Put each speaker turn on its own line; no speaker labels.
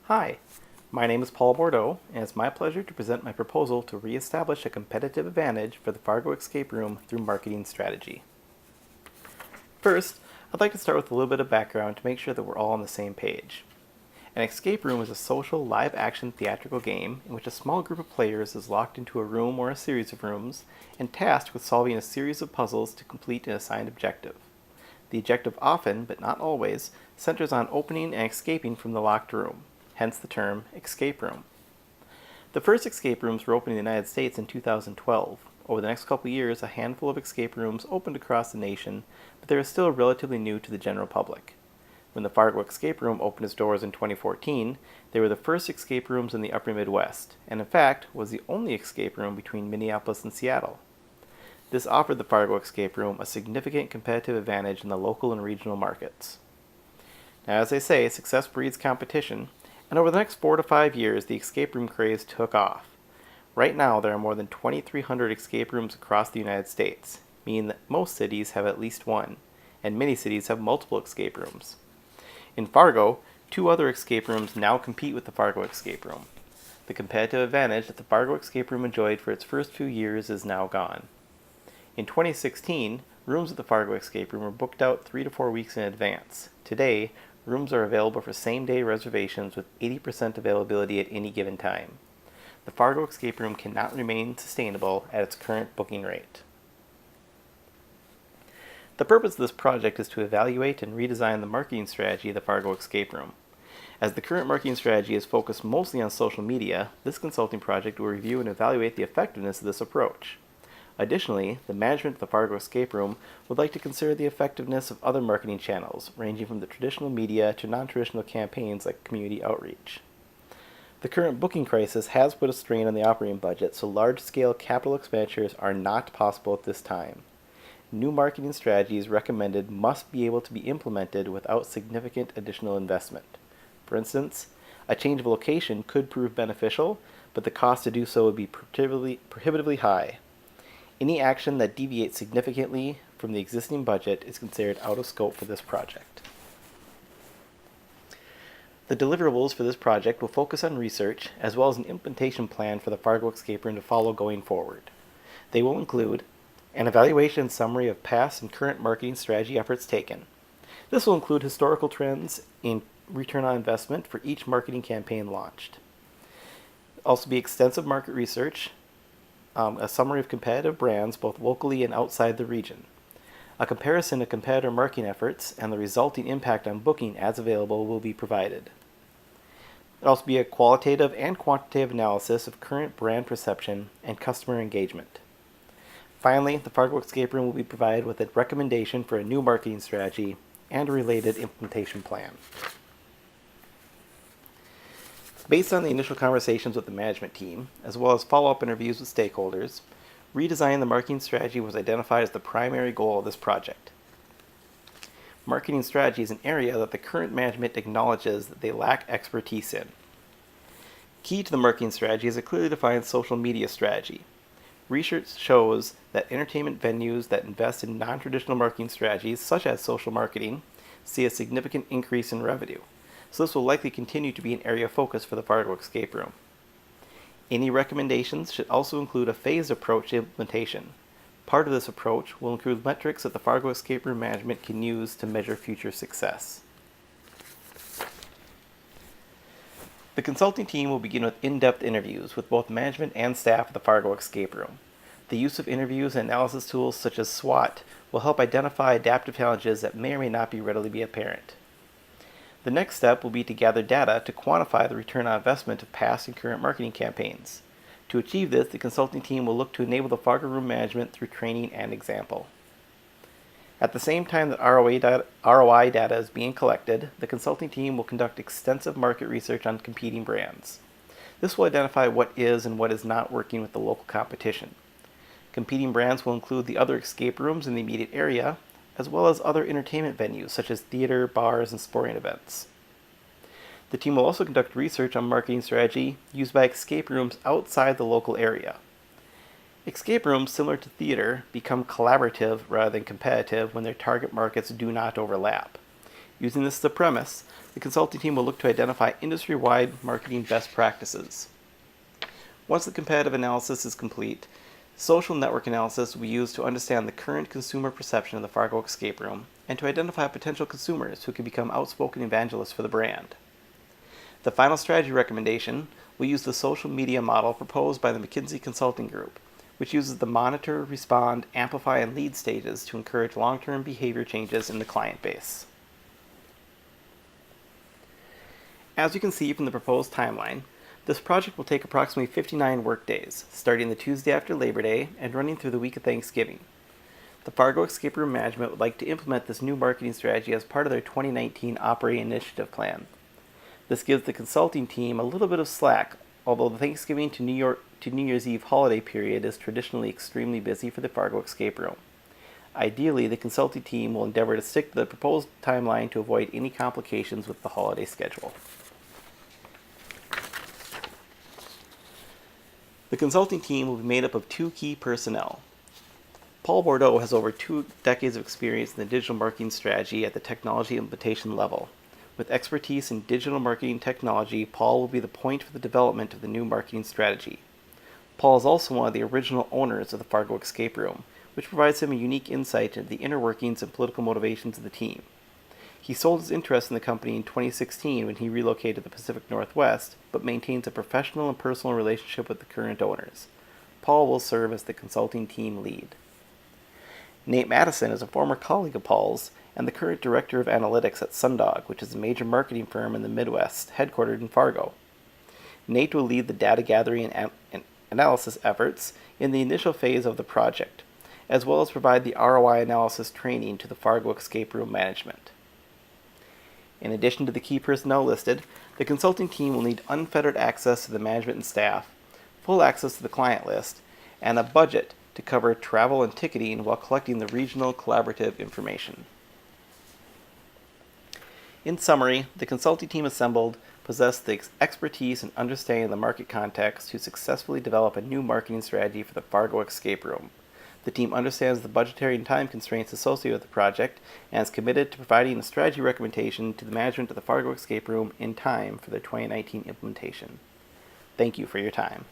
Hi, my name is Paul Bordeaux, and it's my pleasure to present my proposal to reestablish a competitive advantage for the Fargo Escape Room through marketing strategy. First, I'd like to start with a little bit of background to make sure that we're all on the same page. An escape room is a social, live-action theatrical game in which a small group of players is locked into a room or a series of rooms and tasked with solving a series of puzzles to complete an assigned objective. The objective often, but not always, centers on opening and escaping from the locked room, hence the term escape room. The first escape rooms were opened in the United States in 2012. Over the next couple years, a handful of escape rooms opened across the nation, but they are still relatively new to the general public. When the Fargo Escape Room opened its doors in 2014, they were the first escape rooms in the upper Midwest, and in fact was the only escape room between Minneapolis and Seattle. This offered the Fargo Escape Room a significant competitive advantage in the local and regional markets. Now, as they say, success breeds competition, and over the next 4 to 5 years, the escape room craze took off. Right now, there are more than 2,300 escape rooms across the United States, meaning that most cities have at least one, and many cities have multiple escape rooms. In Fargo, 2 other escape rooms now compete with the Fargo Escape Room. The competitive advantage that the Fargo Escape Room enjoyed for its first few years is now gone. In 2016, rooms at the Fargo Escape Room were booked out 3 to 4 weeks in advance. Today, rooms are available for same-day reservations with 80% availability at any given time. The Fargo Escape Room cannot remain sustainable at its current booking rate. The purpose of this project is to evaluate and redesign the marketing strategy of the Fargo Escape Room. As the current marketing strategy is focused mostly on social media, this consulting project will review and evaluate the effectiveness of this approach. Additionally, the management of the Fargo Escape Room would like to consider the effectiveness of other marketing channels, ranging from the traditional media to non-traditional campaigns like community outreach. The current booking crisis has put a strain on the operating budget, so large-scale capital expenditures are not possible at this time. New marketing strategies recommended must be able to be implemented without significant additional investment. For instance, a change of location could prove beneficial, but the cost to do so would be prohibitively high. Any action that deviates significantly from the existing budget is considered out of scope for this project. The deliverables for this project will focus on research as well as an implementation plan for the Fargo Escape Room to follow going forward. They will include an evaluation and summary of past and current marketing strategy efforts taken. This will include historical trends in return on investment for each marketing campaign launched. Also be extensive market research, a summary of competitive brands both locally and outside the region. A comparison of competitor marketing efforts and the resulting impact on booking as available will be provided. There'll also be a qualitative and quantitative analysis of current brand perception and customer engagement. Finally, the Fargo Escape Room will be provided with a recommendation for a new marketing strategy and a related implementation plan. Based on the initial conversations with the management team, as well as follow-up interviews with stakeholders, redesigning the marketing strategy was identified as the primary goal of this project. Marketing strategy is an area that the current management acknowledges that they lack expertise in. Key to the marketing strategy is a clearly defined social media strategy. Research shows that entertainment venues that invest in non-traditional marketing strategies, such as social marketing, see a significant increase in revenue. So this will likely continue to be an area of focus for the Fargo Escape Room. Any recommendations should also include a phased approach to implementation. Part of this approach will include metrics that the Fargo Escape Room management can use to measure future success. The consulting team will begin with in-depth interviews with both management and staff of the Fargo Escape Room. The use of interviews and analysis tools such as SWOT will help identify adaptive challenges that may or may not be readily apparent. The next step will be to gather data to quantify the return on investment of past and current marketing campaigns. To achieve this, the consulting team will look to enable the Fargo Room management through training and example. At the same time that ROI data is being collected, the consulting team will conduct extensive market research on competing brands. This will identify what is and what is not working with the local competition. Competing brands will include the other escape rooms in the immediate area, as well as other entertainment venues such as theater, bars, and sporting events. The team will also conduct research on marketing strategy used by escape rooms outside the local area. Escape rooms, similar to theater, become collaborative rather than competitive when their target markets do not overlap. Using this as a premise, the consulting team will look to identify industry-wide marketing best practices. Once the competitive analysis is complete, social network analysis will be used to understand the current consumer perception of the Fargo Escape Room and to identify potential consumers who can become outspoken evangelists for the brand. The final strategy recommendation will use the social media model proposed by the McKinsey Consulting Group, which uses the monitor, respond, amplify, and lead stages to encourage long-term behavior changes in the client base. As you can see from the proposed timeline, this project will take approximately 59 workdays, starting the Tuesday after Labor Day and running through the week of Thanksgiving. The Fargo Escape Room Management would like to implement this new marketing strategy as part of their 2019 Operating Initiative Plan. This gives the consulting team a little bit of slack, although the Thanksgiving to New Year's Eve holiday period is traditionally extremely busy for the Fargo Escape Room. Ideally, the consulting team will endeavor to stick to the proposed timeline to avoid any complications with the holiday schedule. The consulting team will be made up of 2 key personnel. Paul Bordeaux has over 2 decades of experience in the digital marketing strategy at the technology implementation level. With expertise in digital marketing technology, Paul will be the point for the development of the new marketing strategy. Paul is also one of the original owners of the Fargo Escape Room, which provides him a unique insight into the inner workings and political motivations of the team. He sold his interest in the company in 2016 when he relocated to the Pacific Northwest, but maintains a professional and personal relationship with the current owners. Paul will serve as the consulting team lead. Nate Madison is a former colleague of Paul's and the current director of analytics at Sundog, which is a major marketing firm in the Midwest, headquartered in Fargo. Nate will lead the data gathering and analysis efforts in the initial phase of the project, as well as provide the ROI analysis training to the Fargo Escape Room management. In addition to the key personnel listed, the consulting team will need unfettered access to the management and staff, full access to the client list, and a budget to cover travel and ticketing while collecting the regional collaborative information. In summary, the consulting team assembled possessed the expertise and understanding of the market context to successfully develop a new marketing strategy for the Fargo Escape Room. The team understands the budgetary and time constraints associated with the project and is committed to providing a strategy recommendation to the management of the Fargo Escape Room in time for their 2019 implementation. Thank you for your time.